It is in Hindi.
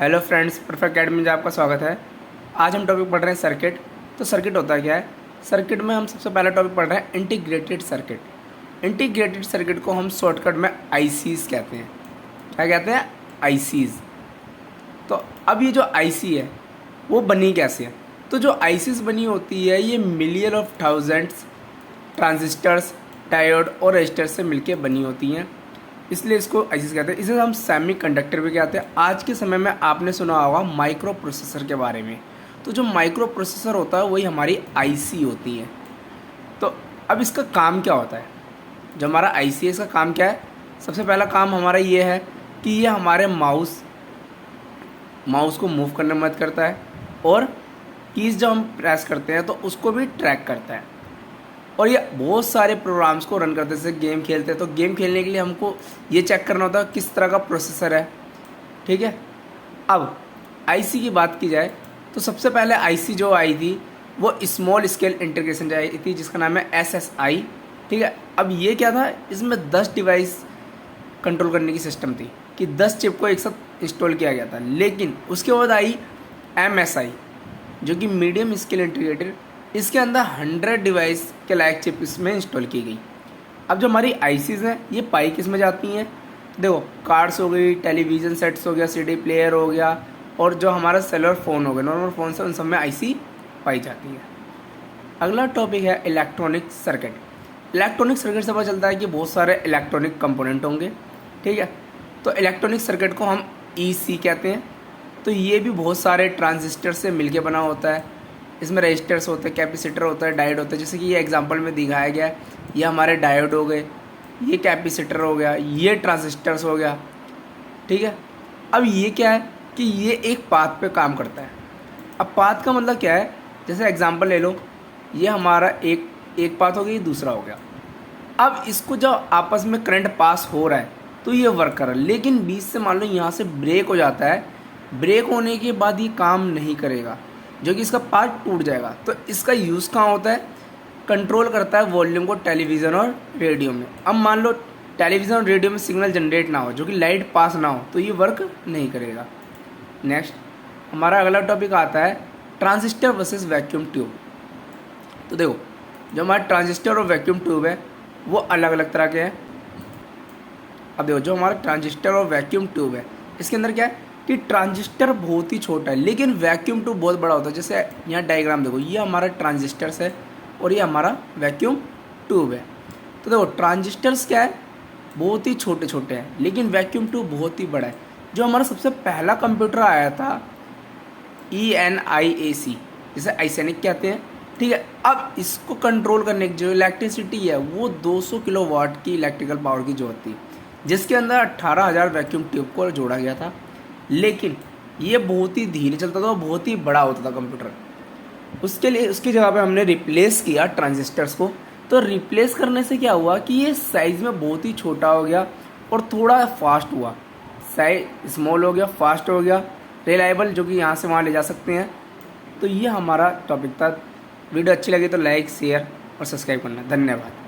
हेलो फ्रेंड्स, परफेक्ट एकेडमी में आपका स्वागत है। आज हम टॉपिक पढ़ रहे हैं सर्किट। तो सर्किट होता क्या है? सर्किट में हम सबसे पहला टॉपिक पढ़ रहे हैं इंटीग्रेटेड सर्किट। इंटीग्रेटेड सर्किट को हम शॉर्टकट में आईसीज कहते हैं। क्या कहते हैं? आईसीज। तो अब ये जो आईसी है वो बनी कैसे है? तो जो आईसीज बनी होती है ये million of thousands transistors, diode और रेजिस्टर से मिलके बनी होती हैं, इसलिए इसको आईसीज कहते हैं। इसे हम सेमी कंडक्टर भी कहते हैं। आज के समय में आपने सुना होगा माइक्रो प्रोसेसर के बारे में। तो जो माइक्रो प्रोसेसर होता है वही हमारी आईसी होती है। तो अब इसका काम क्या होता है? जो हमारा आईसी है इसका काम क्या है? सबसे पहला काम हमारा ये है कि ये हमारे माउस को मूव करने में मदद करता है, और कीज़ जब हम प्रेस करते हैं तो उसको भी ट्रैक करता है, और ये बहुत सारे प्रोग्राम्स को रन करते हैं। जैसे गेम खेलते हैं तो गेम खेलने के लिए हमको ये चेक करना होता है किस तरह का प्रोसेसर है। ठीक है। अब आईसी की बात की जाए तो सबसे पहले आईसी जो आई थी वो स्मॉल स्केल इंटीग्रेशन आई थी, जिसका नाम है एसएसआई। ठीक है। अब ये क्या था? इसमें 10 डिवाइस कंट्रोल करने की सिस्टम थी कि 10 चिप को एक साथ इंस्टॉल किया गया था। लेकिन उसके बाद आई एमएसआई जो कि मीडियम स्केल इंटीग्रेटेड। इसके अंदर 100 डिवाइस के लायक चिप इसमें इंस्टॉल की गई। अब जो हमारी आईसीज हैं ये पाई किस में जाती हैं? देखो, कार्ड्स हो गई, टेलीविज़न सेट्स हो गया, सीडी प्लेयर हो गया, और जो हमारा सेलुलर फ़ोन हो गया, नॉर्मल फ़ोन से, उन सब में आईसी पाई जाती है। अगला टॉपिक है इलेक्ट्रॉनिक सर्किट। इलेक्ट्रॉनिक सर्किट से पता चलता है कि बहुत सारे इलेक्ट्रॉनिक कंपोनेंट होंगे। ठीक है। तो इलेक्ट्रॉनिक सर्किट को हम ईसी कहते हैं। तो ये भी बहुत सारे ट्रांजिस्टर से मिलके बना होता है। इसमें रेजिस्टर्स होते हैं, कैपेसिटर होता है, डायोड होता है। जैसे कि ये एग्जांपल में दिखाया गया है, ये हमारे डायोड हो गए, ये कैपेसिटर हो गया, ये ट्रांजिस्टर्स हो गया। ठीक है। अब ये क्या है कि ये एक पाथ पे काम करता है। अब पाथ का मतलब क्या है? जैसे एग्जांपल ले लो, ये हमारा एक पाथ हो गया, ये दूसरा हो गया। अब इसको जब आपस में करंट पास हो रहा है तो ये वर्क कर रहा है, लेकिन बीच से मान लो यहाँ से ब्रेक हो जाता है। ब्रेक होने के बाद ये काम नहीं करेगा, जो कि इसका पार्ट टूट जाएगा। तो इसका यूज़ कहाँ होता है? कंट्रोल करता है वॉल्यूम को टेलीविज़न और रेडियो में। अब मान लो टेलीविज़न और रेडियो में सिग्नल जनरेट ना हो, जो कि लाइट पास ना हो, तो ये वर्क नहीं करेगा। नेक्स्ट हमारा अगला टॉपिक आता है ट्रांजिस्टर वर्सेस वैक्यूम ट्यूब। तो देखो, जो हमारा ट्रांजिस्टर और वैक्यूम ट्यूब है वो अलग अलग तरह के हैं। अब देखो, जो हमारा ट्रांजिस्टर और वैक्यूम ट्यूब है इसके अंदर क्या है कि ट्रांजिस्टर बहुत ही छोटा है, लेकिन वैक्यूम ट्यूब बहुत बड़ा होता है। जैसे यहाँ डायग्राम देखो, ये हमारा ट्रांजिस्टर्स है और ये हमारा वैक्यूम ट्यूब है। तो देखो, ट्रांजिस्टर्स क्या है? बहुत ही छोटे छोटे हैं, लेकिन वैक्यूम ट्यूब बहुत ही बड़ा है। जो हमारा सबसे पहला कंप्यूटर आया था ENIAC, जिसे आइसेनिक कहते हैं। ठीक है। अब इसको कंट्रोल करने की जो इलेक्ट्रिसिटी है वो 200 किलोवाट की इलेक्ट्रिकल पावर की जरूरत थी, जिसके अंदर 18,000 वैक्यूम ट्यूब को जोड़ा गया था। लेकिन ये बहुत ही धीरे चलता था और बहुत ही बड़ा होता था कंप्यूटर। उसके लिए उसकी जगह पे हमने रिप्लेस किया ट्रांजिस्टर्स को। तो रिप्लेस करने से क्या हुआ कि ये साइज़ में बहुत ही छोटा हो गया और थोड़ा फास्ट हुआ। साइज स्मॉल हो गया, फास्ट हो गया, रिलायबल, जो कि यहाँ से वहाँ ले जा सकते हैं। तो ये हमारा टॉपिक था। वीडियो अच्छी लगी तो लाइक, शेयर और सब्सक्राइब करना। धन्यवाद।